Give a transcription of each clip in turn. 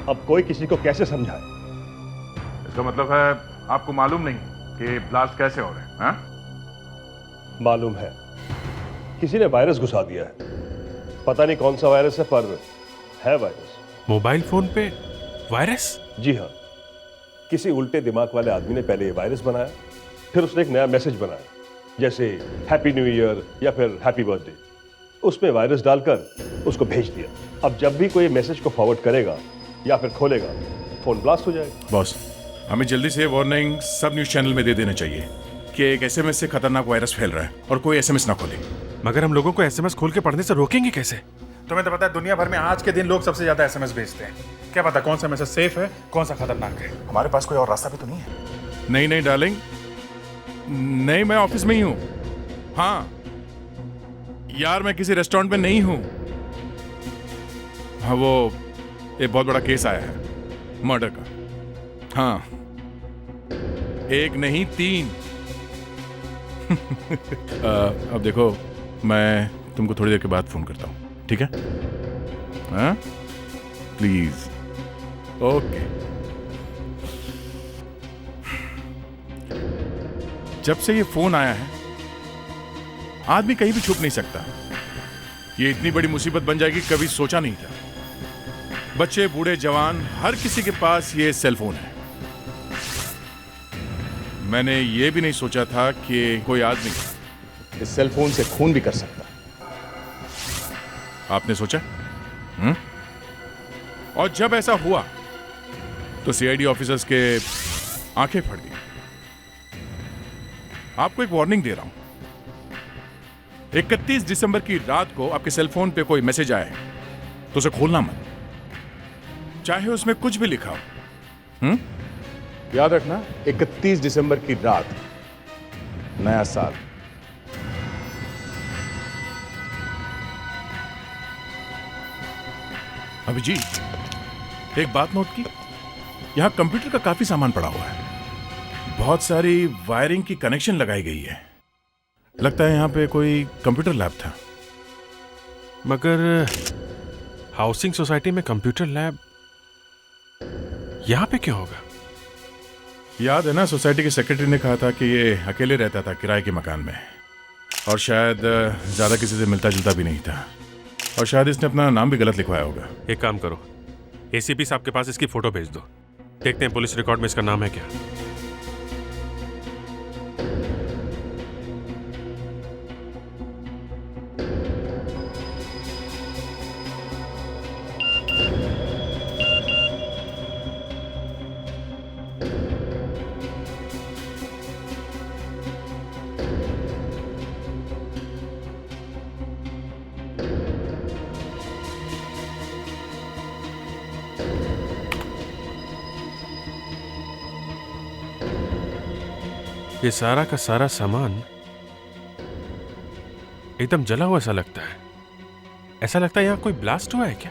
अब कोई किसी को कैसे समझाए? इसका मतलब है आपको मालूम नहीं कि ब्लास्ट कैसे हो रहे हैं, हाँ? मालूम है, किसी ने वायरस घुसा दिया है। पता नहीं कौन सा वायरस है, पर है वायरस। मोबाइल फोन पे वायरस? जी हाँ, किसी उल्टे दिमाग वाले आदमी ने पहले ये वायरस बनाया, फिर उसने एक नया मैसेज बनाया, जैसे हैप्पी न्यू ईयर या फिर हैप्पी बर्थडे। उसमें वायरस डालकर उसको भेज दिया। अब जब भी कोई मैसेज को फॉरवर्ड करेगा या फिर खोलेगा, फोन ब्लास्ट हो जाएगा। बॉस, हमें जल्दी से वार्निंग सब न्यूज चैनल में दे देना चाहिए कि एक एसएमएस से खतरनाक वायरस फैल रहा है और कोई एसएमएस ना खोले। मगर हम लोगों को एसएमएस खोल के पढ़ने से रोकेंगे कैसे? तुम्हें तो पता है दुनिया भर में आज के दिन लोग सबसे ज्यादा एसएमएस भेजते हैं। क्या पता कौन सा मैसेज सेफ है, कौन सा खतरनाक है। हमारे पास कोई और रास्ता भी तो नहीं है। नहीं नहीं डार्लिंग, नहीं, मैं ऑफिस में ही हूँ। हाँ यार, मैं किसी रेस्टोरेंट में नहीं हूँ। हाँ, वो एक बहुत बड़ा केस आया है मर्डर का। हाँ, एक नहीं 3। अब देखो, मैं तुमको थोड़ी देर के बाद फोन करता हूँ, ठीक है? हाँ प्लीज, ओके। जब से ये फोन आया है, आदमी कहीं भी छुप नहीं सकता। ये इतनी बड़ी मुसीबत बन जाएगी कभी सोचा नहीं था। बच्चे, बूढ़े, जवान, हर किसी के पास ये सेल फोन है। मैंने ये भी नहीं सोचा था कि कोई आदमी इस सेल फोन से खून भी कर सकता। आपने सोचा? और जब ऐसा हुआ तो सीआईडी ऑफिसर्स के आंखें फट गई। आपको एक वार्निंग दे रहा हूं, 31 दिसंबर की रात को आपके सेल फोन पे कोई मैसेज आए तो उसे खोलना मत, चाहे उसमें कुछ भी लिखा हो। याद रखना, 31 दिसंबर की रात, नया साल। अभिजीत, एक बात नोट की, यहां कंप्यूटर का काफी सामान पड़ा हुआ है। बहुत सारी वायरिंग की कनेक्शन लगाई गई है। लगता है यहां पे कोई कंप्यूटर लैब था। मगर हाउसिंग सोसाइटी में कंप्यूटर लैब यहां पे क्यों होगा? याद है ना, सोसाइटी के सेक्रेटरी ने कहा था कि ये अकेले रहता था किराए के मकान में, और शायद ज्यादा किसी से मिलता जुलता भी नहीं था, और शायद इसने अपना नाम भी गलत लिखवाया होगा। एक काम करो, एसीपी साहब के पास इसकी फोटो भेज दो, देखते हैं पुलिस रिकॉर्ड में इसका नाम है क्या। ये सारा का सारा सामान एकदम जला हुआ सा लगता है। ऐसा लगता है यहां कोई ब्लास्ट हुआ है क्या?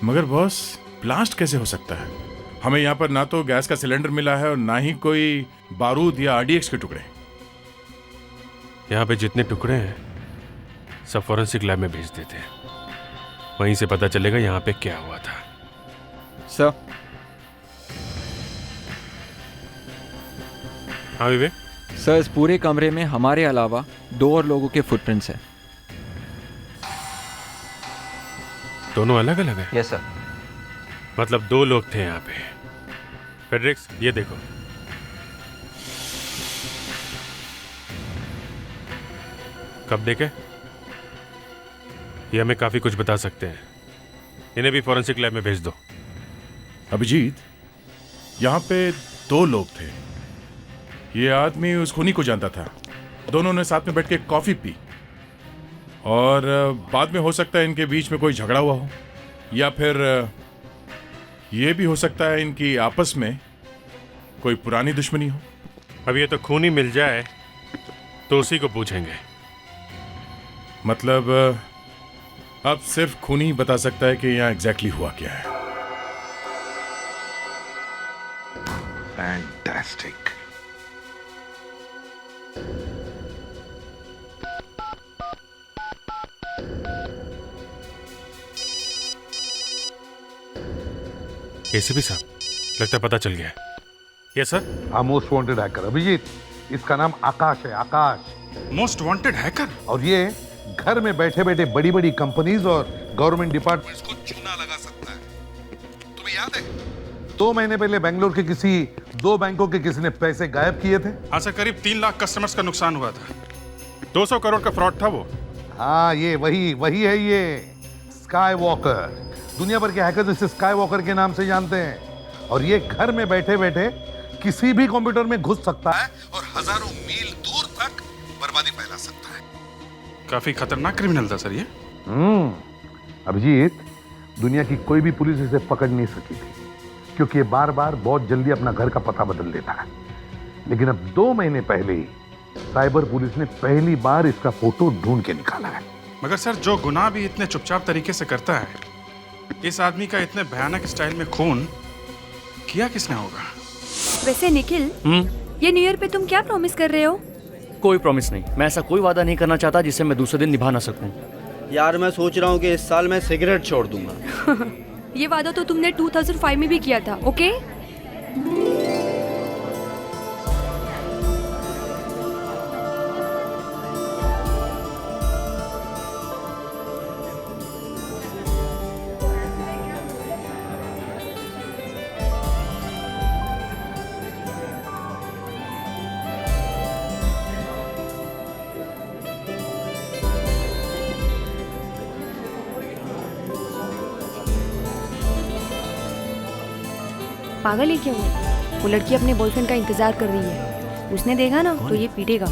मगर बॉस, ब्लास्ट कैसे हो सकता है? हमें यहाँ पर ना तो गैस का सिलेंडर मिला है और ना ही कोई बारूद या आरडीएक्स के टुकड़े। यहां पे जितने टुकड़े हैं सब फॉरेंसिक लैब में भेज देते हैं, वहीं से पता चलेगा यहां पे क्या हुआ था। सर। हाँ विवेक। सर, इस पूरे कमरे में हमारे अलावा 2 और लोगों के फुटप्रिंट्स हैं। दोनों अलग अलग हैं? Yes sir. मतलब 2 लोग थे यहाँ पे। फेडरिक्स, ये देखो। कब देखे? ये हमें काफी कुछ बता सकते हैं। इन्हें भी फॉरेंसिक लैब में भेज दो। अभिजीत, यहाँ पे 2 लोग थे। ये आदमी उस खूनी को जानता था। दोनों ने साथ में बैठ के कॉफी पी, और बाद में हो सकता है इनके बीच में कोई झगड़ा हुआ हो, या फिर ये भी हो सकता है इनकी आपस में कोई पुरानी दुश्मनी हो। अब ये तो खूनी मिल जाए तो उसी को पूछेंगे। मतलब अब सिर्फ खूनी ही बता सकता है कि यहाँ एग्जैक्टली हुआ क्या है। फैंटास्टिक। एसीपी साहब, लगता है पता चल गया है। Yes sir. Most wanted hacker Abhijeet, इसका नाम आकाश है, आकाश। Most wanted hacker? और ये घर में बैठे बैठे बड़ी बड़ी कंपनीज और गवर्नमेंट डिपार्टमेंट्स को चूना लगा सकता है। तुम्हें याद है 2 महीने पहले बेंगलोर के किसी 2 बैंकों के किसी ने पैसे गायब किए थे? हाँ सर, करीब 3 लाख कस्टमर्स का नुकसान हुआ था। 200 करोड़ का फ्रॉड था वो। हाँ, ये वही है ये स्काई वॉकर। दुनिया भर के हैकर्स इसे स्काई वॉकर के नाम से जानते हैं। और ये घर में बैठे बैठे किसी भी कंप्यूटर में घुस सकता है और हजारों मील दूर तक बर्बादी फैला सकता है। काफी खतरनाक क्रिमिनल था सर ये। अभिजीत, दुनिया की कोई भी पुलिस इसे पकड़ नहीं सकी थी, क्योंकि ये बार बार बहुत जल्दी अपना घर का पता बदल देता है। लेकिन अब 2 महीने पहले ही साइबर पुलिस ने पहली बार इसका फोटो ढूंढ के निकाला है। मगर सर, जो गुनाह भी इतने चुपचाप तरीके से करता है, इस आदमी का इतने भयानक स्टाइल में खून किया किसने होगा? वैसे निखिल, ये न्यू ईयर पे तुम क्या प्रॉमिस कर रहे हो? कोई प्रॉमिस नहीं। मैं ऐसा कोई वादा नहीं करना चाहता जिसे मैं दूसरे दिन निभा ना सकूं। यार मैं सोच रहा हूँ कि इस साल मैं सिगरेट छोड़ दूंगा। ये वादा तो तुमने 2005 में भी किया था, ओके? पागल है क्या वो लड़की अपने बॉयफ्रेंड का इंतजार कर रही है। उसने देखा ना तो ये पीटेगा।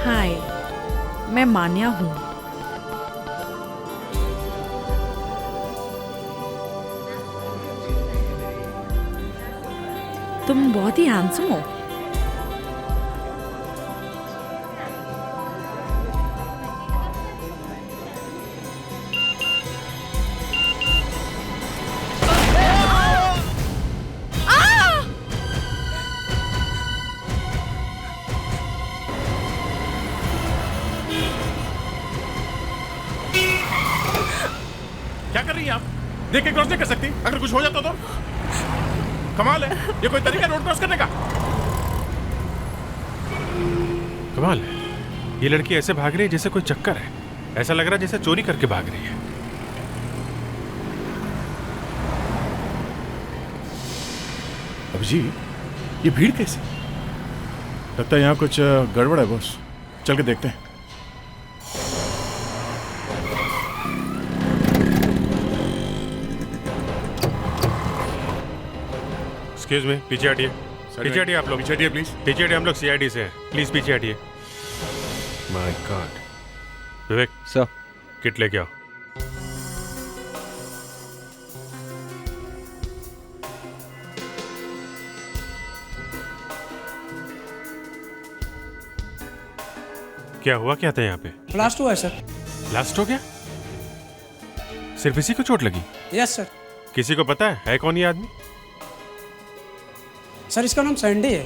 हाय, मैं मान्या हूँ। तुम बहुत ही हैंडसम हो। क्या कर रही हैं आप? देख के क्रॉस नहीं कर सकती? अगर कुछ हो जाता तो? कमाल है, ये कोई तरीका रोड क्रॉस करने का? कमाल है, ये लड़की ऐसे भाग रही है जैसे कोई चक्कर है। ऐसा लग रहा है जैसे चोरी करके भाग रही है। अभिजीत, ये भीड़ कैसी? लगता है यहाँ कुछ गड़बड़ है बॉस। चल के देखते हैं। एक्सक्यूज मी, पीछे हटिए। पीछे हटिए आप लोग। पीछे हटिए प्लीज। पीछे हटिए, हम लोग सीआईडी से हैं। प्लीज पीछे हटिए। My God. Vivek sir. Kit लेके आओ। क्या हुआ क्या था यहाँ पे? ब्लास्ट हुआ है सर। ब्लास्ट हो गया? सिर्फ इसी को चोट लगी? Yes sir. किसी को पता है कौन ये आदमी? सर, इसका नाम सैंडी है।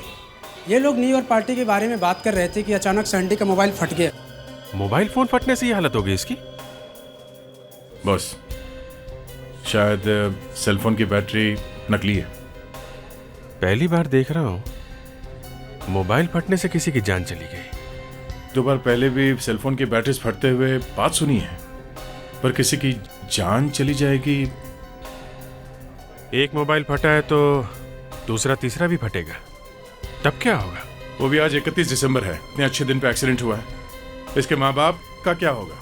ये लोग न्यू ईयर पार्टी के बारे में बात कर रहे थे कि अचानक सैंडी का मोबाइल फट गया। मोबाइल फोन फटने से ये हालत हो गई इसकी? बॉस, शायद सेलफोन की बैटरी नकली है। पहली बार देख रहा हूँ मोबाइल फटने से किसी की जान चली गई। 2 बार पहले भी सेलफोन की बैटरीज फटते हुए बात सुनी है, पर किसी की जान चली जाएगी। एक मोबाइल फटा है तो दूसरा तीसरा भी फटेगा, तब क्या होगा? वो भी आज 31 दिसंबर है। इतने अच्छे दिन पे एक्सीडेंट हुआ है। इसके माँ बाप का क्या होगा?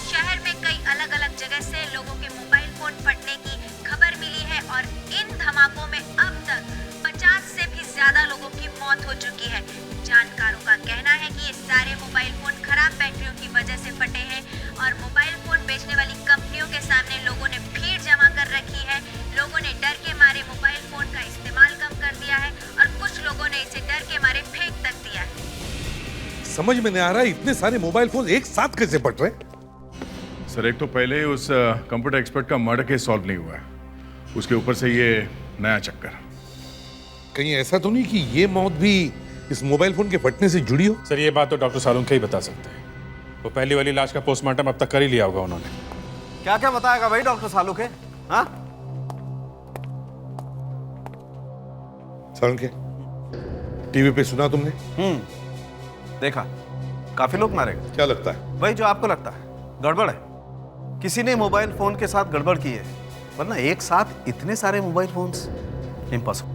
शहर में कई अलग अलग जगह से लोगों के मोबाइल फोन फटने की खबर मिली है और इन धमाकों में अब तक 50 से भी ज्यादा लोगों की मौत हो चुकी है। जानकारों का कहना है कि ये सारे मोबाइल फोन खराब बैटरियों की वजह से फटे हैं और मोबाइल फोन बेचने वाली कंपनियों के सामने लोगों ने भीड़ जमा कर रखी है। लोगों ने डर के मारे मोबाइल फोन का इस्तेमाल कम कर दिया है और कुछ लोगों ने इसे डर के मारे फेंक तक दिया है। समझ में नहीं आ रहा है, इतने सारे मोबाइल फोन एक साथ कैसे फट रहे? सर एक तो पहले ही उस कंप्यूटर एक्सपर्ट का मर्डर केस सॉल्व नहीं हुआ है, उसके ऊपर से ये नया चक्कर। कहीं ऐसा तो नहीं कि ये मौत भी इस मोबाइल फोन के फटने से जुड़ी हो? सर ये बात तो डॉक्टर सालुंखे ही बता सकते हैं। वो पहली वाली लाश का पोस्टमार्टम अब तक कर ही लिया होगा उन्होंने। क्या क्या बताएगा भाई डॉक्टर सालुंखे? हाँ सालुंखे, टीवी पे सुना तुमने? देखा, काफी लोग मारे गए। क्या लगता है? वही जो आपको लगता है, गड़बड़ है। किसी ने मोबाइल फोन के साथ गड़बड़ की है, वरना एक साथ इतने सारे मोबाइल फोन्स इम्पॉसिबल।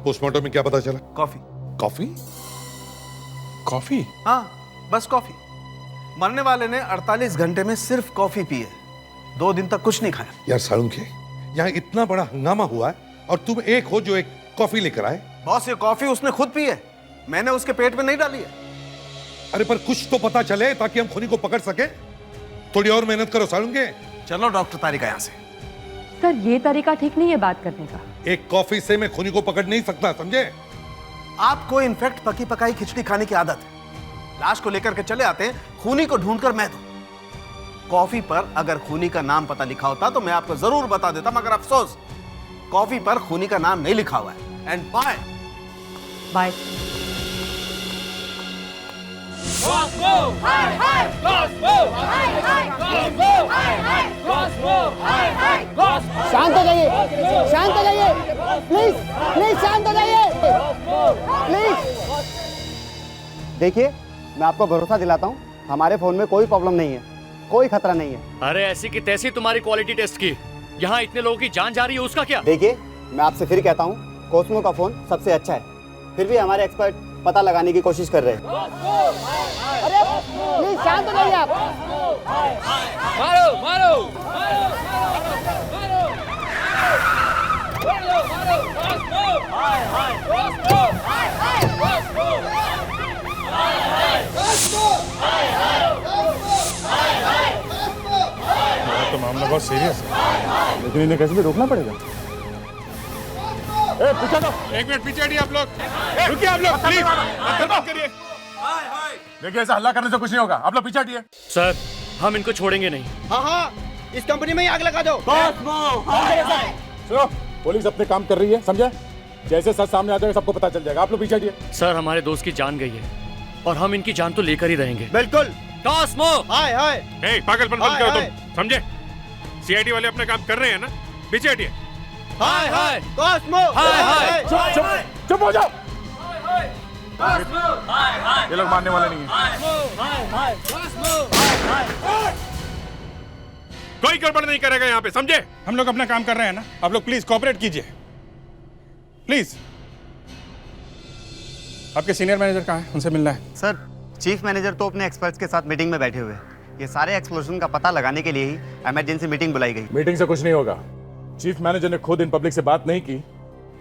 पोस्टमार्टम में क्या पता चला? कॉफी। कॉफी? कॉफी? हाँ, बस कॉफी। मरने वाले ने 48 घंटे में सिर्फ कॉफी पी है, 2 दिन तक कुछ नहीं खाया। यार सालुंखे, यहाँ इतना बड़ा हंगामा हुआ है और तुम एक हो जो एक कॉफी लेकर आए। बॉस, ये कॉफी उसने खुद पी है, मैंने उसके पेट में नहीं डाली है। अरे पर कुछ तो पता चले ताकि हम खूनी को पकड़ सके। थोड़ी और मेहनत करो सालुंखे। चलो डॉक्टर तारिका यहाँ से। सर ये तरीका ठीक नहीं है बात करने का। एक कॉफी से मैं खूनी को पकड़ नहीं सकता, समझे? आपको इनफेक्ट पकी पकाई खिचड़ी खाने की आदत है। लाश को लेकर के चले आते हैं, खूनी को ढूंढकर मैं दूं। कॉफी पर अगर खूनी का नाम पता लिखा होता तो मैं आपको जरूर बता देता, मगर अफसोस कॉफी पर खूनी का नाम नहीं लिखा हुआ है। And bye bye. शांत हो जाइए, शांत हो जाइए, प्लीज प्लीज शांत हो जाइए, प्लीज। देखिए, मैं आपको भरोसा दिलाता हूँ, हमारे फोन में कोई प्रॉब्लम नहीं है, कोई खतरा नहीं है। अरे ऐसी की तैसी तुम्हारी क्वालिटी टेस्ट की, यहाँ इतने लोगों की जान जा रही है, उसका क्या? देखिए, मैं आपसे फिर कहता हूँ, कोस्मो का फोन सबसे अच्छा है, फिर भी हमारे एक्सपर्ट पता लगाने की कोशिश कर रहे हैं। अरे प्लीज शांत हो जाइए आप। मारो मारो तो मामला बहुत सीरियस है, लेकिन इन्हें कैसे भी रोकना पड़ेगा। पीछे दो, 1 मिनट पीछे हटिए आप लोग। रुकिए आप लोग, प्लीज मत करिए। देखिए, ऐसा हल्ला करने से कुछ नहीं होगा, आप लोग पीछे हटिए। सर हम इनको छोड़ेंगे नहीं। हाँ हाँ, इस कंपनी में ही आग लगा दो। सुनो, पुलिस अपने काम कर रही है, समझे? जैसे सच सामने आ जाएगा सबको पता चल जाएगा, आप लोग पीछे हटिए। सर हमारे दोस्त की जान गई है और हम इनकी जान तो लेकर ही रहेंगे। बिल्कुल। कॉस्मो, हाय हाय। ए, पागलपन बंद करो तुम, समझे? सीआईडी वाले अपना काम कर रहे हैं ना, पीछे हटिए। हाय हाय कॉस्मो, हाय हाय। चुप हो जाओ। ये लोग मानने वाले नहीं हैं। कोई गड़बड़ नहीं करेगा यहाँ पे, समझे? हम लोग अपना काम कर रहे हैं ना, आप लोग प्लीज कोऑपरेट कीजिए, प्लीज। आपके सीनियर मैनेजर कहाँ हैं? उनसे मिलना है। सर, चीफ मैनेजर तो अपने एक्सपर्ट्स के साथ मीटिंग में बैठे हुए हैं। ये सारे एक्सप्लोजन का पता लगाने के लिए ही इमरजेंसी मीटिंग बुलाई गई। मीटिंग से कुछ नहीं होगा। चीफ मैनेजर ने खुद इन पब्लिक से बात नहीं की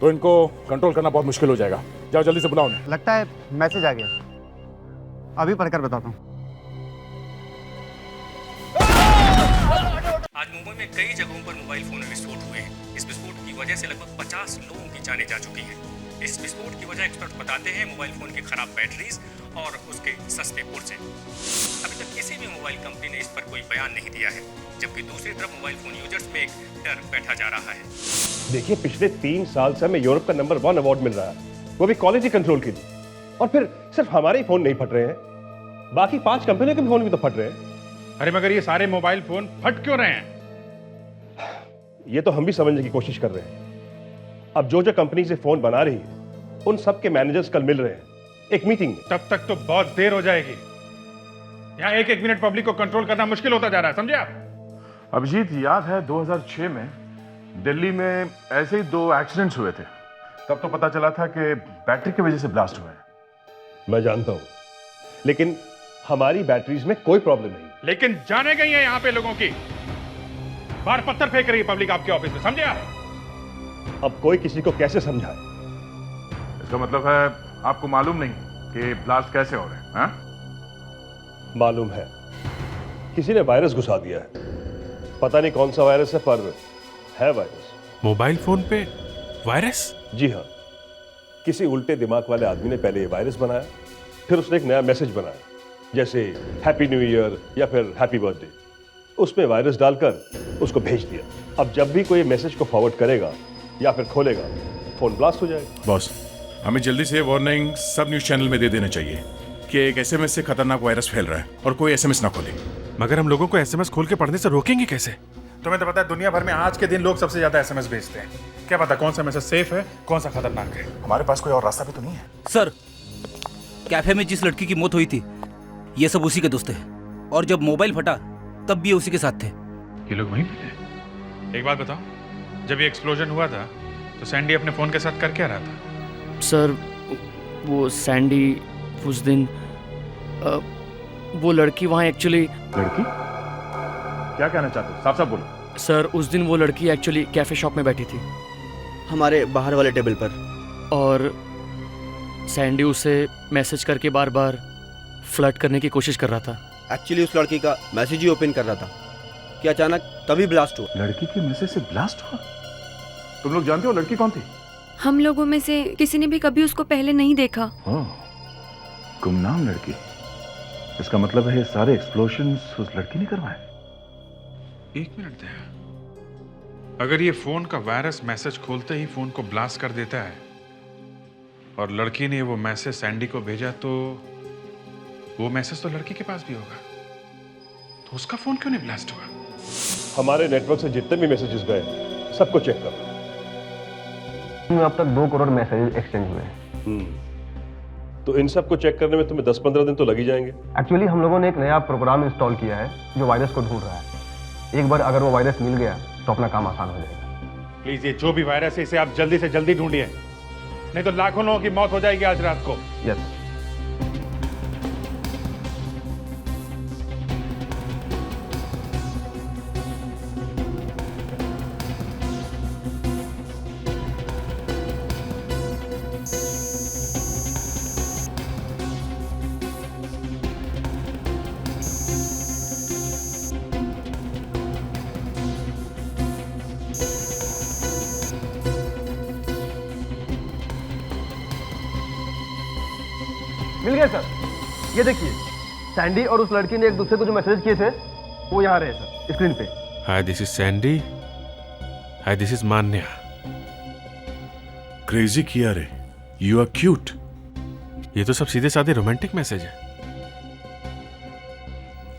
तो इनको कंट्रोल करना बहुत मुश्किल हो जाएगा। जाओ जल्दी से बुलाओ उन्हें। लगता है मैसेज आ गया, अभी पढ़कर बताता हूँ। आज मुंबई में कई जगहों पर मोबाइल फोन विस्फोट हुए हैं। इस विस्फोट की वजह से लगभग 50 लोगों की जानें जा चुकी हैं। इस विस्फोट की वजह एक्सपर्ट बताते हैं मोबाइल फोन की खराब बैटरीज और उसके सस्ते पुर्जे। अभी तक किसी भी मोबाइल कंपनी ने इस पर कोई बयान नहीं दिया है, जबकि दूसरी तरफ मोबाइल फोन यूजर्स में एक डर बैठा जा रहा है। देखिए, पिछले 3 साल से हमें यूरोप का नंबर 1 अवार्ड मिल रहा है, वो भी क्वालिटी कंट्रोल के लिए। और फिर सिर्फ हमारे ही फोन नहीं फट रहे हैं, बाकी 5 कंपनियों के फोन भी तो फट रहे हैं। अरे मगर ये सारे मोबाइल फोन फट क्यों रहे हैं? ये तो हम भी समझने की कोशिश कर रहे हैं। अब जो कंपनी से फोन बना रही है उन सब के मैनेजर्स कल मिल रहे हैं एक मीटिंग में। तब तक तो बहुत देर हो जाएगी। यहाँ एक मिनट पब्लिक को कंट्रोल करना मुश्किल होता जा रहा है, समझे आप? अभिजीत, याद है 2006 में दिल्ली में ऐसे ही 2 एक्सीडेंट्स हुए थे, तब तो पता चला था कि बैटरी की वजह से ब्लास्ट हुआ है। मैं जानता हूं, लेकिन हमारी बैटरीज में कोई प्रॉब्लम नहीं। लेकिन जाने गई है यहाँ पे लोगों की, बाहर पत्थर फेंक रही है पब्लिक आपके ऑफिस में, समझे आप? अब कोई किसी को कैसे समझाए? इसका मतलब है आपको मालूम नहीं कि ब्लास्ट कैसे हो रहे हैं? हाँ? मालूम है, किसी ने वायरस घुसा दिया है। पता नहीं कौन सा वायरस है, पर है वायरस। मोबाइल फोन पे वायरस? जी हाँ, किसी उल्टे दिमाग वाले आदमी ने पहले ये वायरस बनाया, फिर उसने एक नया मैसेज बनाया, जैसे हैप्पी न्यू ईयर या फिर हैप्पी बर्थडे। उसमें वायरस डालकर उसको भेज दिया। अब जब भी कोई मैसेज को फॉरवर्ड करेगा या फिर खोलेगा, फोन ब्लास्ट हो जाएगा। बॉस, हमें जल्दी से वार्निंग सब न्यूज चैनल में दे देना चाहिए कि एक एसएमएस से खतरनाक वायरस फैल रहा है और कोई एसएमएस ना खोले। मगर हम लोगों को एसएमएस खोल के पढ़ने से रोकेंगे कैसे? तुम्हें तो पता है दुनिया भर में आज के दिन लोग सबसे ज्यादा एसएमएस भेजते हैं। क्या पता कौन सा मैसेज सेफ है, कौन सा खतरनाक है। हमारे पास कोई और रास्ता भी तो नहीं है। सर, कैफे में जिस लड़की की मौत हुई थी, ये सब उसी के दोस्त हैं। और जब मोबाइल फटा तब भी उसी के साथ थे। ये लोग वहीं पे थे? एक बात बताओ, जब ये एक्सप्लोजन हुआ था तो सैंडी अपने फोन के साथ कर क्या रहा था? सर, वो सैंडी उस दिन वो लड़की वहाँ एक्चुअली। लड़की? क्या कहना चाहते हो? साफ साफ बोलो। सर, उस दिन वो लड़की एक्चुअली कैफे शॉप में बैठी थी, हमारे बाहर वाले टेबल पर। और सैंडी उसे मैसेज करके बार बार फ्लर्ट करने की कोशिश कर रहा था। एक्चुअली उस लड़की का मैसेज ही ओपन कर रहा था कि अचानक तभी ब्लास्ट हुआ। लड़की के मैसेज से ब्लास्ट हुआ? तुम लोग जानते हो लड़की कौन थी? हम लोगों में से किसी ने भी कभी उसको पहले नहीं देखा। गुमनाम लड़की। इसका मतलब है ये सारे एक्सप्लोजन्स उस लड़की ने करवाए। एक मिनट दया, अगर ये फोन का वायरस मैसेज खोलते ही फोन को ब्लास्ट कर देता है और लड़की ने वो मैसेज सैंडी को भेजा, तो वो मैसेज तो लड़की के पास भी होगा, तो उसका फोन क्यों नहीं ब्लास्ट हुआ? हमारे नेटवर्क से जितने भी मैसेजेस गए सबको चेक करो। अब तक 2 करोड़ मैसेज एक्सचेंज हुए हैं। तो इन सब को चेक करने में तुम्हें 10-15 दिन तो लग ही जाएंगे। एक्चुअली हम लोगों ने एक नया प्रोग्राम इंस्टॉल किया है जो वायरस को ढूंढ रहा है। एक बार अगर वो वायरस मिल गया तो अपना काम आसान हो जाएगा। प्लीज ये जो भी वायरस है इसे आप जल्दी से जल्दी ढूंढिए, नहीं तो लाखों लोगों की मौत हो जाएगी आज रात को। यस। मिल गया सर। ये देखिए, सैंडी और उस लड़की ने एक दूसरे को जो मैसेज किए थे वो यहाँ रहे सर, स्क्रीन पे। Hi, this is Sandy. Hi, this is Manya. Crazy किया रे, यू आर क्यूट। ये तो सब सीधे साधे रोमांटिक मैसेज है।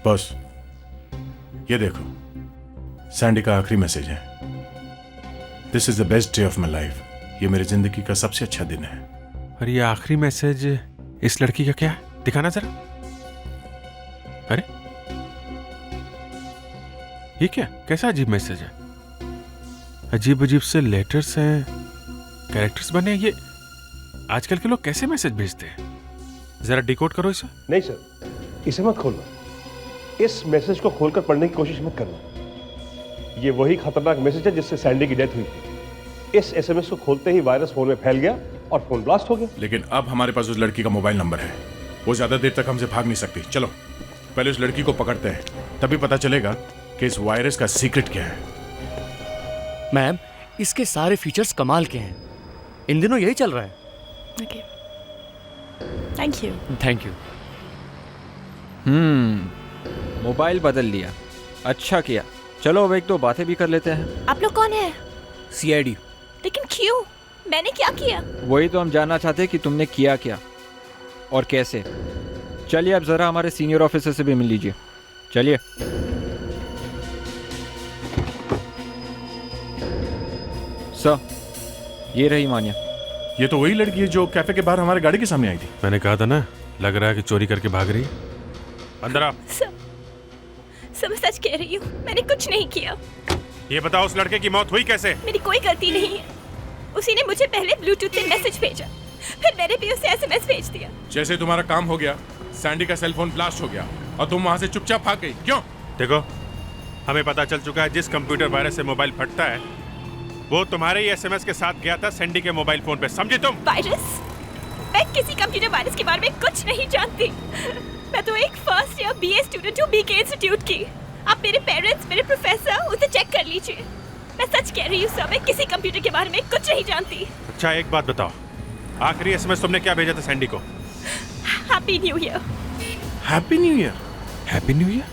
बस ये देखो, सैंडी का आखिरी मैसेज है। This is the best day of my life. ये मेरी जिंदगी का सबसे अच्छा दिन है। और ये आखिरी मैसेज इस लड़की का क्या है? दिखाना जरा। अरे ये क्या, कैसा अजीब मैसेज है? अजीब अजीब से लेटर्स हैं, कैरेक्टर्स बने। ये आजकल के लोग कैसे मैसेज भेजते हैं? जरा डिकोड करो इसे। नहीं सर, इसे मत खोलना। इस मैसेज को खोलकर पढ़ने की कोशिश मत करना। ये वही खतरनाक मैसेज है जिससे सैंडी की डेथ हुई थी। इस एसएमएस को खोलते ही वायरस फोन में फैल गया और फोन ब्लास्ट हो गया। लेकिन अब हमारे पास उस लड़की का मोबाइल नंबर है। वो ज्यादा देर तक हमसे भाग नहीं सकती। चलो पहले उस लड़की को पकड़ते हैं, तभी पता चलेगा कि इस वायरस का सीक्रेट क्या है। मैम, इसके सारे फीचर्स कमाल के हैं। इन दिनों यही चल रहा है। Okay, thank you. Thank you. Mobile बदल लिया, अच्छा किया। चलो अब 1-2 बातें भी कर लेते हैं। आप लोग कौन है? सीआईडी। लेकिन क्यों? मैंने क्या किया? वही तो हम जानना चाहते हैं कि तुमने किया क्या और कैसे। चलिए अब जरा हमारे सीनियर ऑफिसर से भी मिल लीजिए। चलिए। सर, ये रही मान्या। ये तो वही लड़की है जो कैफे के बाहर हमारे गाड़ी के सामने आई थी। मैंने कहा था ना, लग रहा है कि चोरी करके भाग रही है। अंदर आ। सब सच कह रही हूँ, मैंने कुछ नहीं किया। ये बताओ, उस लड़के की मौत हुई कैसे? मेरी कोई गलती नहीं है। उसी ने मुझे पहले ब्लूटूथ से मैसेज भेजा, फिर मैंने भी उसे एसएमएस भेज दिया। जैसे तुम्हारा काम हो गया, सैंडी का सेलफोन ब्लास्ट हो गया और तुम वहां से चुपचाप भाग गई। क्यों? देखो, हमें पता चल चुका है जिस कंप्यूटर वायरस से मोबाइल फटता है वो तुम्हारे ही एसएमएस के साथ गया था सैंडी के मोबाइल फोन पे। समझे तुम? वायरस? मैं किसी कंप्यूटर वायरस के बारे में कुछ नहीं जानती। मैं तो एक फर्स्ट ईयर बीए स्टूडेंट हूँ बीके इंस्टीट्यूट की। आप मेरे पेरेंट्स, मेरे प्रोफेसर, उसे चेक कर लीजिए। मैं सच कह रही हूँ सर, मैं किसी कंप्यूटर के बारे में कुछ नहीं जानती। अच्छा एक बात बताओ, आखिरी एसएमएस तुमने क्या भेजा था सैंडी को? Happy new year. Happy new year? Happy new year?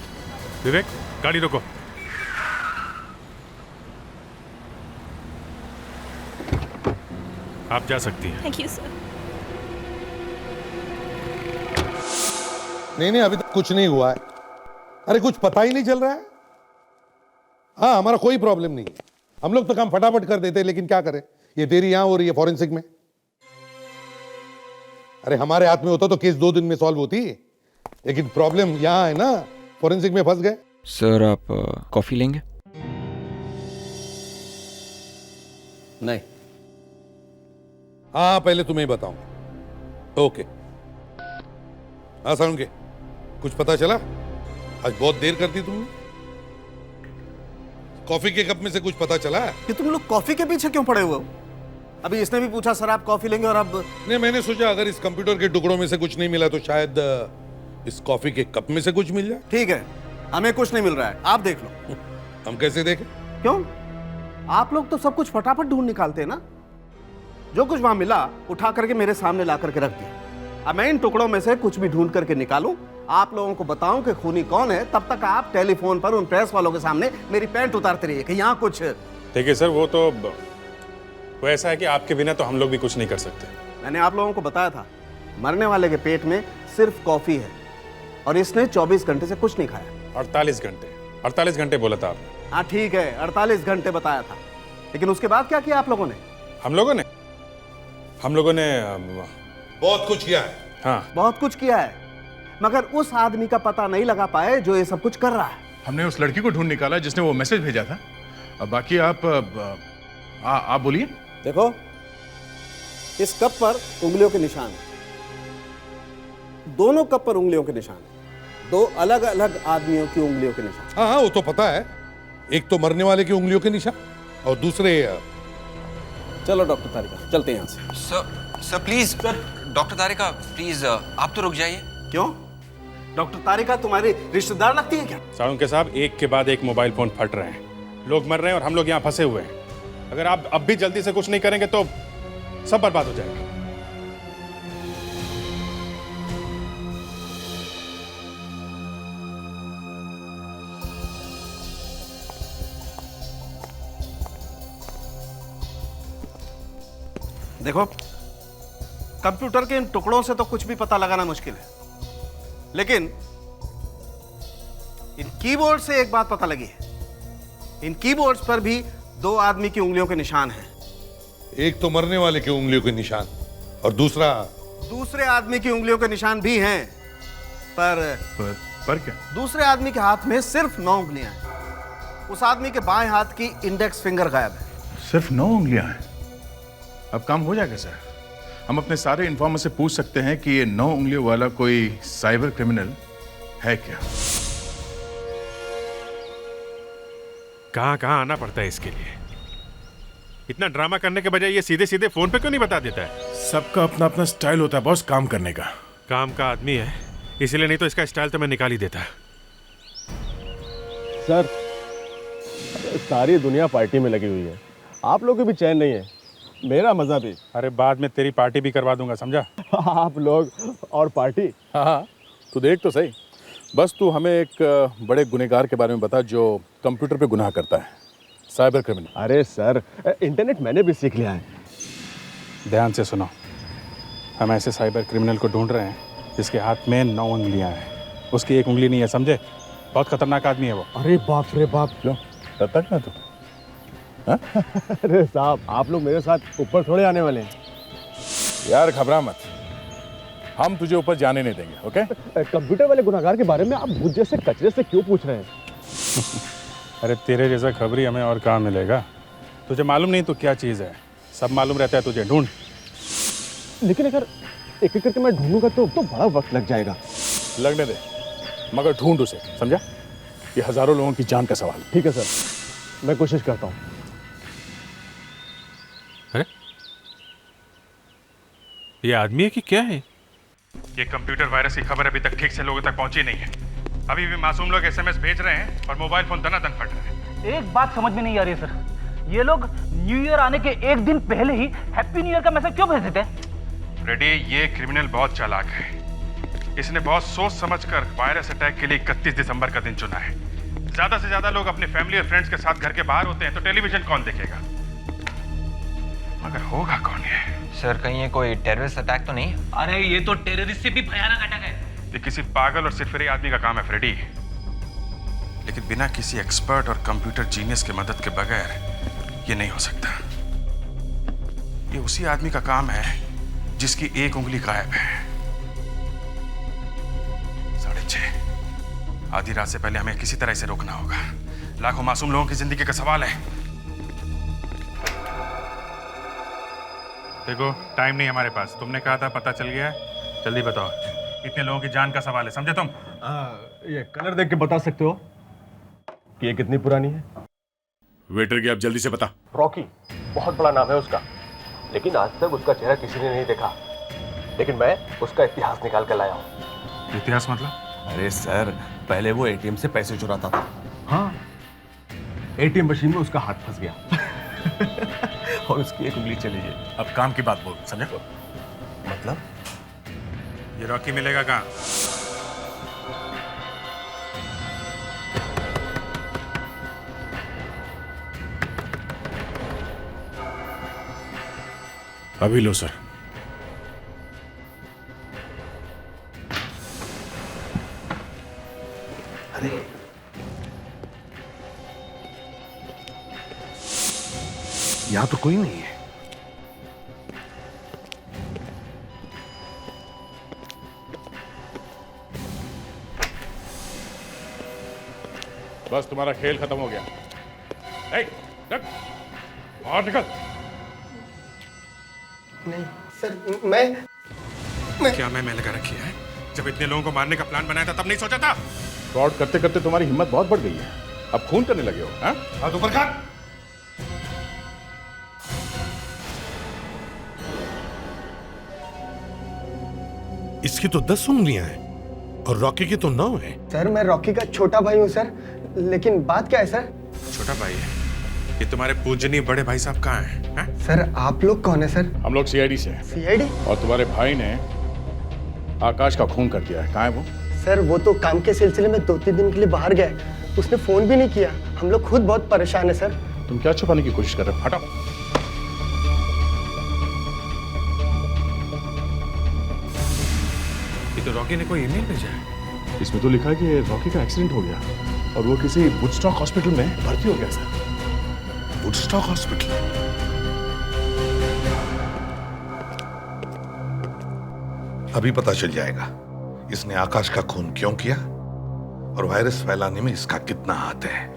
Vivek, गाड़ी रोको। आप जा सकती हैं। Thank you sir. नहीं, अभी तक कुछ नहीं हुआ है। अरे कुछ पता ही नहीं चल रहा है। हाँ, हमारा कोई प्रॉब्लम नहीं है, हम लोग तो काम फटाफट कर देते हैं, लेकिन क्या करें, ये देरी यहां हो रही है फॉरेंसिक में। अरे हमारे हाथ में होता तो केस 2 दिन में सॉल्व होती, लेकिन प्रॉब्लम यहां है ना, फॉरेंसिक में फंस गए। सर आप कॉफी लेंगे? नहीं। हाँ, पहले तुम्हें बताऊंगा। ओके। हाँ साउंड के, कुछ पता चला? आज बहुत देर कर दी तुमने। कॉफी के कप में से कुछ पता चला है? कि तुम लोग कॉफी के पीछे क्यों पड़े हुए हो? अभी इसने भी पूछा सर आप कॉफी लेंगे, और अब नहीं, मैंने सोचा अगर इस कंप्यूटर के टुकड़ों में से कुछ नहीं मिला तो शायद इस कॉफी के कप में से कुछ मिल जाए। ठीक है, हमें कुछ नहीं मिल रहा है, आप देख लो। हम कैसे देखें? क्यों? आप लोग तो सब कुछ फटाफट ढूंढ निकालते हैं ना। जो कुछ वहां मिला उठा करके मेरे सामने ला करके रख दिया। अब मैं इन टुकड़ों में से कुछ भी ढूंढ करके निकालूं, आप लोगों को बताऊं कि खूनी कौन है, तब तक आप टेलीफोन पर उन प्रेस वालों के सामने मेरी पैंट उतारते रहिए कि यहाँ कुछ। देखिए सर, वो ऐसा है कि आपके बिना तो हम लोग भी कुछ नहीं कर सकते। मैंने आप लोगों को बताया था, मरने वाले के पेट में सिर्फ कॉफी है, और इसने 24 घंटे से कुछ नहीं खाया। 48 घंटे बोला था आपने। हाँ ठीक है, 48 घंटे बताया था, लेकिन उसके बाद क्या किया आप लोगों ने? हम लोगों ने बहुत कुछ किया है। हाँ, बहुत कुछ किया है, मगर उस आदमी का पता नहीं लगा पाए जो ये सब कुछ कर रहा है। हमने उस लड़की को ढूंढ निकाला जिसने वो मैसेज भेजा था। अब बाकी आप बोलिए। देखो, इस कप पर उंगलियों के निशान हैं। दोनों कप पर उंगलियों के निशान हैं, 2 अलग अलग आदमियों की उंगलियों के निशान। हाँ, वो तो पता है, एक तो मरने वाले की उंगलियों के निशान और दूसरे। चलो डॉक्टर तारिका, चलते हैं यहाँ से। Sir please, doctor Tarika please, आप तो रुक जाइए। क्यों? डॉक्टर तारिका तुम्हारी रिश्तेदार लगती है क्या? साउंड के साहब, एक के बाद एक मोबाइल फोन फट रहे हैं, लोग मर रहे हैं और हम लोग यहाँ फंसे हुए हैं। अगर आप अब भी जल्दी से कुछ नहीं करेंगे तो सब बर्बाद हो जाएगा। देखो, कंप्यूटर के इन टुकड़ों से तो कुछ भी पता लगाना मुश्किल है, लेकिन इन कीबोर्ड से एक बात पता लगी है। इन कीबोर्ड्स पर भी 2 आदमी की उंगलियों के निशान हैं। एक तो मरने वाले की उंगलियों के निशान और दूसरे आदमी की उंगलियों के निशान भी हैं, पर क्या? दूसरे आदमी के हाथ में सिर्फ 9 उंगलियां हैं। उस आदमी के बाएं हाथ की इंडेक्स फिंगर गायब है। सिर्फ 9 उंगलियां हैं? अब काम हो जाएगा सर। हम अपने सारे इन्फॉर्मर से पूछ सकते हैं कि ये 9 उंगलियों वाला कोई साइबर क्रिमिनल है क्या? कहाँ आना पड़ता है इसके लिए? इतना ड्रामा करने के बजाय ये सीधे सीधे फोन पे क्यों नहीं बता देता है? सबका अपना अपना स्टाइल होता है बॉस, काम करने का। काम का आदमी है इसलिए, नहीं तो इसका स्टाइल तो मैं निकाल ही देता। सर, सारी दुनिया पार्टी में लगी हुई है, आप लोग को भी चैन नहीं है, मेरा मजा भी। अरे बाद में तेरी पार्टी भी करवा दूंगा, समझा? आप लोग और पार्टी। हाँ, तू देख तो सही। बस तू हमें एक बड़े गुनहगार के बारे में बता जो कंप्यूटर पे गुनाह करता है, साइबर क्रिमिनल। अरे सर, इंटरनेट मैंने भी सीख लिया है। ध्यान से सुनो, हम ऐसे साइबर क्रिमिनल को ढूंढ रहे हैं जिसके हाथ में 9 उंगलियां हैं। उसकी एक उंगली नहीं है, समझे? बहुत खतरनाक आदमी है वो। अरे बाप रे बाप। क्यों डरता क्या तू? अरे साहब, आप लोग मेरे साथ ऊपर थोड़े आने वाले हैं। यार घबरा मत, हम तुझे ऊपर जाने नहीं देंगे, ओके? कंप्यूटर वाले गुनहगार के बारे में आप मुझ जैसे कचरे से क्यों पूछ रहे हैं? अरे तेरे जैसा खबरी हमें और कहाँ मिलेगा? तुझे मालूम नहीं तो क्या चीज़ है, सब मालूम रहता है तुझे। ढूंढ। लेकिन अगर एक एक करके मैं ढूंढूंगा तो बड़ा वक्त लग जाएगा। लगने दे, मगर ढूंढ उसे, समझा? ये हजारों लोगों की जान का सवाल। ठीक है सर, मैं कोशिश करता हूँ। अरे ये आदमी है कि क्या है? ये कंप्यूटर वायरस की खबर अभी तक ठीक से लोगों तक पहुंची नहीं है। अभी भी मासूम लोग एसएमएस भेज रहे हैं और मोबाइल फोन दनादन फट रहे हैं। एक बात समझ में नहीं आ रही है सर, ये लोग न्यू ईयर आने के एक दिन पहले ही हैप्पी न्यू ईयर का मैसेज क्यों भेज देते हैं? रेडी, ये क्रिमिनल बहुत चालाक है। इसने बहुत सोच समझकर वायरस अटैक के लिए 31 दिसंबर का दिन चुना है। ज्यादा से ज्यादा लोग अपने फैमिली और फ्रेंड्स के साथ घर के बाहर होते हैं, तो टेलीविजन कौन देखेगा? मगर होगा कौन ये? सर कहीं ये कोई टेररिस्ट अटैक तो नहीं? अरे ये तो टेररिस्ट से भी भयानक अटैक है। ये किसी पागल और सिरफिरे आदमी का काम है फ्रेडी, लेकिन बिना किसी एक्सपर्ट और कंप्यूटर जीनियस के मदद के बगैर ये नहीं हो सकता। ये उसी आदमी का काम है जिसकी एक उंगली गायब है। 6:30 आधी रात से पहले हमें किसी तरह इसे रोकना होगा। लाखों मासूम लोगों की जिंदगी का सवाल है। देखो टाइम नहीं हमारे पास। तुमने कहा था पता चल गया है, जल्दी बताओ। इतने लोगों की जान का सवाल है, समझे तुम? ये कलर देख के बता सकते हो कि ये कितनी पुरानी है? वेटर की आप जल्दी से बता। रॉकी बहुत बड़ा नाम है उसका, लेकिन आज तक उसका चेहरा किसी ने नहीं देखा। लेकिन मैं उसका इतिहास निकाल कर लाया हूँ। इतिहास मतलब? अरे सर, पहले वो एटीएम से पैसे चुराता था। हाँ, एटीएम मशीन में उसका हाथ फंस गया और उसकी एक उंगली चली गई। अब काम की बात बोल, समझे? मतलब? ये रॉकी मिलेगा कहाँ? अभी लो सर। अरे यहाँ तो कोई नहीं है। बस तुम्हारा खेल खत्म हो गया। और निकल। नहीं सर, मैं क्या मैं लगा रखी है? जब इतने लोगों को मारने का प्लान बनाया था तब नहीं सोचा था? फ्रॉड करते करते तुम्हारी हिम्मत बहुत बढ़ गई है। अब खून करने लगे हो? हाथ ऊपर कर। इसकी तो 10 उंगलियां हैं और रॉकी की तो 9 है। सर मैं रॉकी का छोटा भाई हूँ सर, लेकिन बात क्या है सर? छोटा भाई है? ये तुम्हारे पूजनीय बड़े भाई साहब कहाँ हैं? सर आप लोग कौन है सर? हम लोग सीआईडी से हैं। सीआईडी? और तुम्हारे भाई ने आकाश का खून कर दिया है। कहाँ है वो? सर वो तो काम के सिलसिले में 2-3 दिन के लिए बाहर गया है, उसने फोन भी नहीं किया। हम लोग खुद बहुत परेशान है सर। तुम क्या छुपाने की कोशिश कर रहे हो? हटाओ। ये तो रॉकी ने कोई ईमेल भेजा है। इसमें तो लिखा है कि रॉकी का एक्सीडेंट हो गया और वो किसी वुडस्टॉक हॉस्पिटल में भर्ती हो गया सर। Woodstock hospital? अभी पता चल जाएगा इसने आकाश का खून क्यों किया और वायरस फैलाने में इसका कितना हाथ है।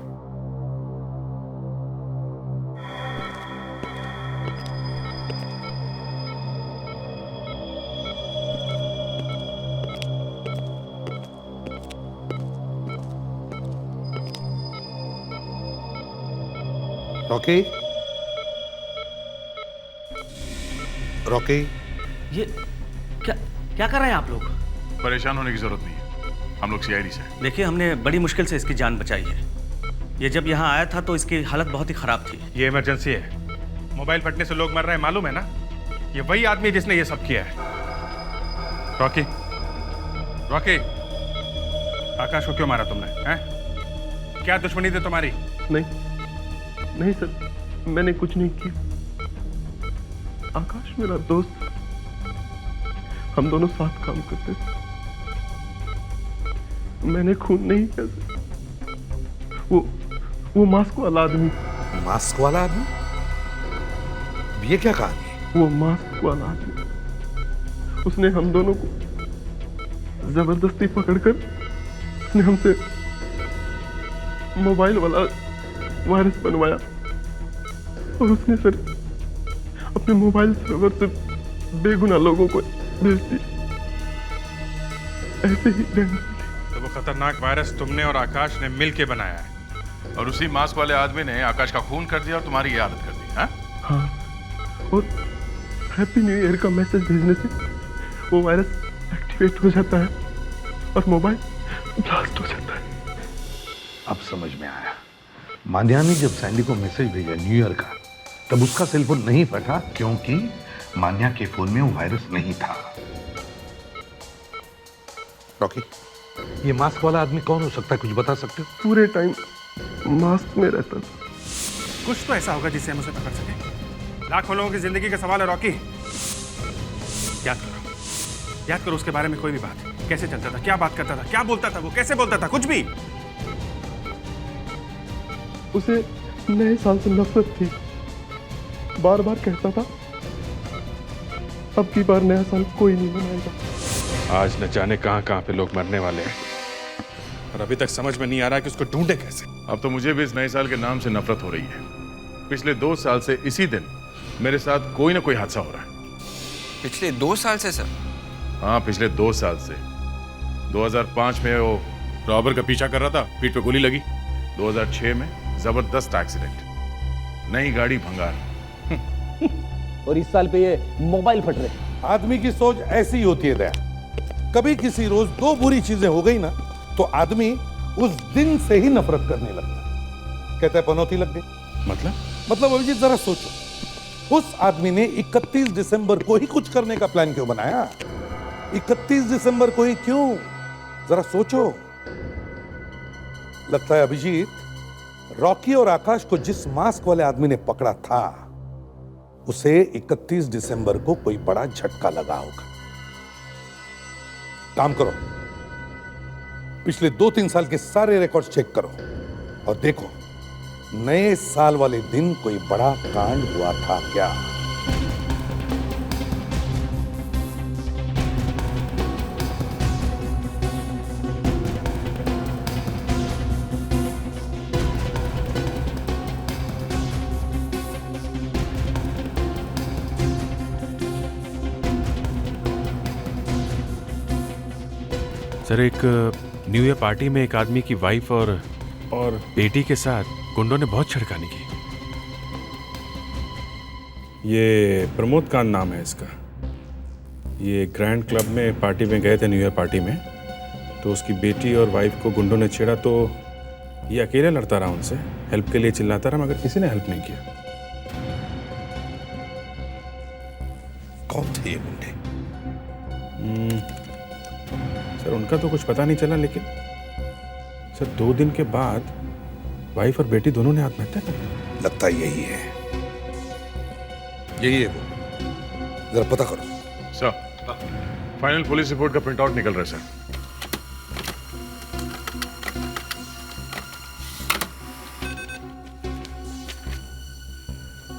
रॉकी, रॉकी, ये क्या कर रहे हैं आप लोग? परेशान होने की जरूरत नहीं है, हम लोग सीआईडी से। देखिए हमने बड़ी मुश्किल से इसकी जान बचाई है। ये जब यहाँ आया था तो इसकी हालत बहुत ही खराब थी। ये इमरजेंसी है, मोबाइल फटने से लोग मर रहे हैं, मालूम है ना? ये वही आदमी जिसने ये सब किया है। रॉकी, रॉकी, आकाश को क्यों मारा तुमने? हैं? क्या दुश्मनी थी तुम्हारी? नहीं सर, मैंने कुछ नहीं किया। आकाश मेरा दोस्त, हम दोनों साथ काम करते थे। मैंने खून नहीं किया सर। वो मास्क वाला आदमी। मास्क वाला आदमी? ये क्या कहानी है? वो मास्क वाला आदमी, उसने हम दोनों को जबरदस्ती पकड़कर उसने हमसे मोबाइल वाला वायरस बनवाया और उसने सर अपने मोबाइल सर्वर से बेगुनाह लोगों को भेज दी। ऐसे ही तो वो खतरनाक वायरस तुमने और आकाश ने मिल के बनाया है और उसी मास्क वाले आदमी ने आकाश का खून कर दिया और तुम्हारी ये हालत कर दी। हाँ, और हैप्पी न्यू ईयर का मैसेज भेजने से वो वायरस एक्टिवेट हो जाता है और मोबाइल ब्लास्ट हो जाता है। अब समझ में आया। मान्या ने जब सैंडी को मैसेज भेजा न्यू ईयर का, तब उसका सेलफोन नहीं फटा क्योंकि मान्या के फोन में वो वायरस नहीं था। रॉकी, ये मास्क वाला आदमी कौन हो सकता है, कुछ बता सकते हो? पूरे टाइम मास्क में रहता था। कुछ तो ऐसा होगा जिससे हम उसे पकड़ सके। लाखों लोगों की जिंदगी का सवाल है रॉकी। याद करो उसके बारे में कोई भी बात। कैसे चलता था, क्या बात करता था, क्या बोलता था, वो कैसे बोलता था, कुछ भी। उसे नए साल से नफरत थी। बार बार कहता था अब की बार नया साल कोई नहीं मनाएगा। आज न जाने कहां कहां पे लोग मरने वाले हैं और अभी तक समझ में नहीं आ रहा कि उसको ढूंढे कैसे। अब तो मुझे भी इस नए साल के नाम से नफरत हो रही है। पिछले 2 साल से इसी दिन मेरे साथ कोई ना कोई हादसा हो रहा है। पिछले 2 साल से सर? हाँ, पिछले 2 साल से। 2005 में वो रॉबर का पीछा कर रहा था, पीठ पे गोली लगी। 2006 में जबरदस्त एक्सीडेंट, नई गाड़ी भंगार। और इस साल पे ये मोबाइल फट रहे। आदमी की सोच ऐसी होती है दया। कभी किसी रोज 2 बुरी चीजें हो गई ना, तो आदमी उस दिन से ही नफरत करने लगता है। कहता है पनौती लग गई। मतलब अभिजीत जरा सोचो, उस आदमी ने 31 दिसंबर को ही कुछ करने का प्लान क्यों बनाया? 31 दिसंबर को ही क्यों? जरा सोचो। लगता है अभिजीत, रॉकी और आकाश को जिस मास्क वाले आदमी ने पकड़ा था, उसे 31 दिसंबर को कोई बड़ा झटका लगा होगा। काम करो, पिछले 2-3 साल के सारे रिकॉर्ड्स चेक करो और देखो नए साल वाले दिन कोई बड़ा कांड हुआ था क्या। सर, एक न्यू ईयर पार्टी में एक आदमी की वाइफ और बेटी के साथ गुंडों ने बहुत छिड़कानी की। ये प्रमोद कांत नाम है इसका। ये ग्रैंड क्लब में पार्टी में गए थे, न्यू ईयर पार्टी में। तो उसकी बेटी और वाइफ को गुंडों ने छेड़ा तो ये अकेले लड़ता रहा उनसे, हेल्प के लिए चिल्लाता रहा, मगर किसी ने हेल्प नहीं किया। कौन थे ये गुंडे? सर, उनका तो कुछ पता नहीं चला, लेकिन सर 2 दिन के बाद वाइफ और बेटी दोनों ने आत्महत्या कर ली। लगता है यही है, यही है वो। जरा पता करो। सर, फाइनल पुलिस रिपोर्ट का प्रिंट आउट निकल रहा है सर।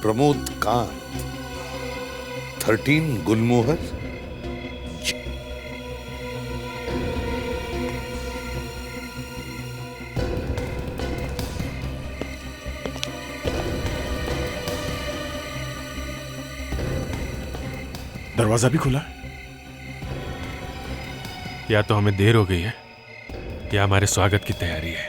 प्रमोद कांत, 13 गुलमोहर। दरवाजा भी खुला। या तो हमें देर हो गई है या हमारे स्वागत की तैयारी है।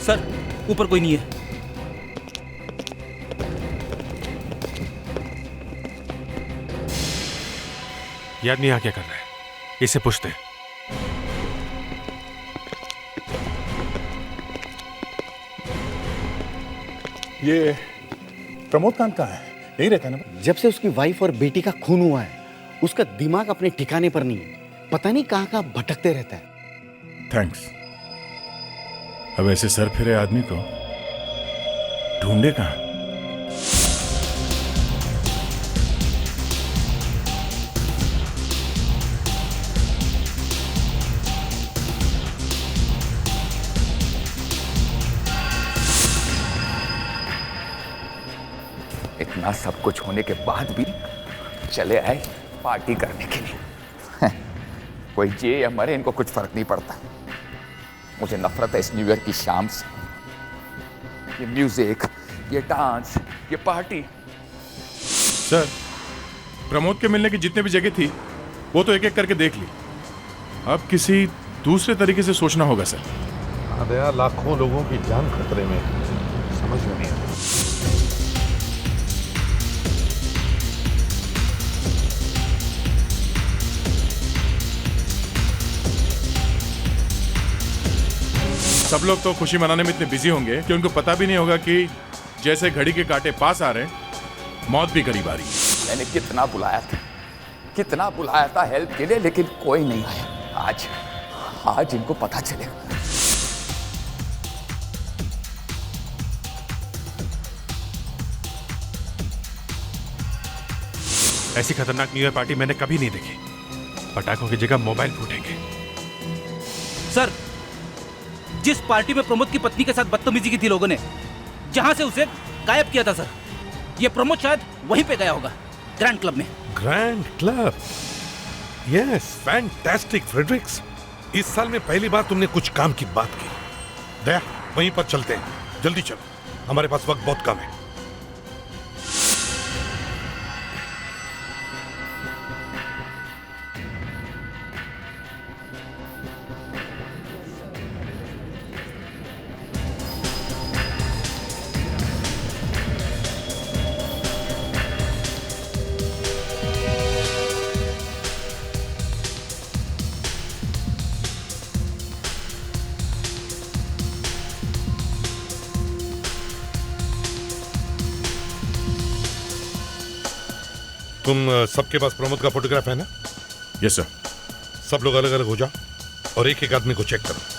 सर, ऊपर कोई नहीं है। ये आदमी यहाँ क्या कर रहा है? इसे पूछते हैं। ये प्रमोद कांत कहाँ है? यही रहता है ना? जब से उसकी वाइफ और बेटी का खून हुआ है, उसका दिमाग अपने ठिकाने पर नहीं है। पता नहीं कहाँ कहाँ भटकते रहता है। थैंक्स। अब ऐसे सर फिरे आदमी को ढूंढे कहाँ? इतना सब कुछ होने के बाद भी चले आए पार्टी करने के लिए। कोई जिए या मरे, इनको कुछ फर्क नहीं पड़ता। मुझे नफरत है इस न्यू ईयर की शाम से। ये म्यूजिक, ये डांस, ये पार्टी। सर, प्रमोद के मिलने की जितने भी जगह थी वो तो एक एक करके देख ली। अब किसी दूसरे तरीके से सोचना होगा सर। हाँ दया, लाखों लोगों की जान खतरे में, समझ में नहीं आता। सब लोग तो खुशी मनाने में इतने बिजी होंगे कि उनको पता भी नहीं होगा कि जैसे घड़ी के कांटे पास आ रहे हैं, मौत भी करीब आ रही है। मैंने कितना बुलाया था हेल्प के लिए, लेकिन कोई नहीं आया। आज इनको पता चलेगा। ऐसी खतरनाक न्यू ईयर पार्टी मैंने कभी नहीं देखी। पटाखों की जगह मोबाइल फूटेंगे। सर, जिस पार्टी में प्रमोद की पत्नी के साथ बदतमीजी की थी लोगों ने, जहां से उसे गायब किया था सर, ये प्रमोद शायद वहीं पे गया होगा, ग्रैंड क्लब में। Grand club, yes, fantastic Fredericks. इस साल में पहली बार तुमने कुछ काम की बात की। दया, वहीं पर चलते हैं, जल्दी चलो, हमारे पास वक्त बहुत कम है। तुम सबके पास प्रमोद का फोटोग्राफ है ना? Yes sir. सब लोग अलग अलग हो जाओ और एक एक आदमी को चेक करो।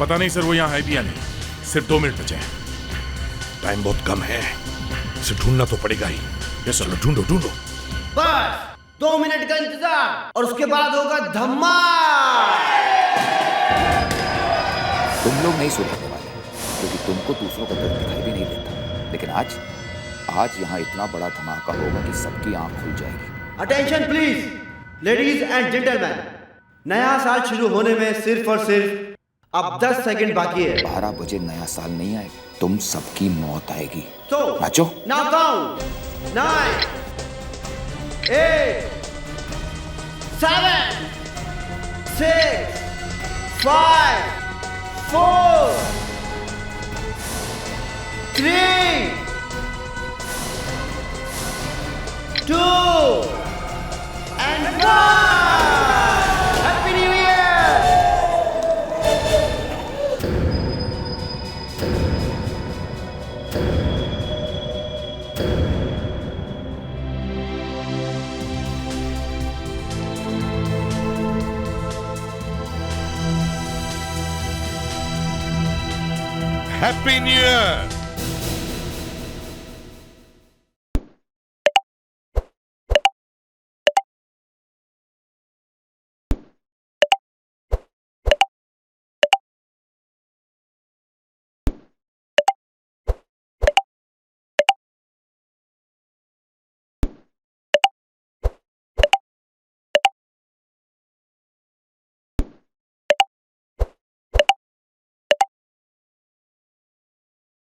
पता नहीं सर वो यहाँ है भी या नहीं। सिर्फ 2 मिनट बचे हैं। टाइम बहुत कम है, इसे ढूंढना तो पड़ेगा ही। Yes sir. ढूंढो ढूंढो। बस 2 मिनट का इंतजार और उसके बाद होगा धमाल। तुम लोग नहीं सुधरने वाले, क्योंकि तुमको दूसरों का दर्द दिखाई भी नहीं देता। लेकिन आज यहाँ इतना बड़ा धमाका होगा कि सबकी आंख खुल जाएगी। Attention please, ladies and gentleman, नया साल शुरू होने में सिर्फ और सिर्फ अब 10 सेकंड बाकी है। 12 बजे नया साल नहीं आएगा, तुम सबकी मौत आएगी। तो नाचो। Now count 9 8 7 6 5 4 3 2 and 1। Happy new year. Happy new year.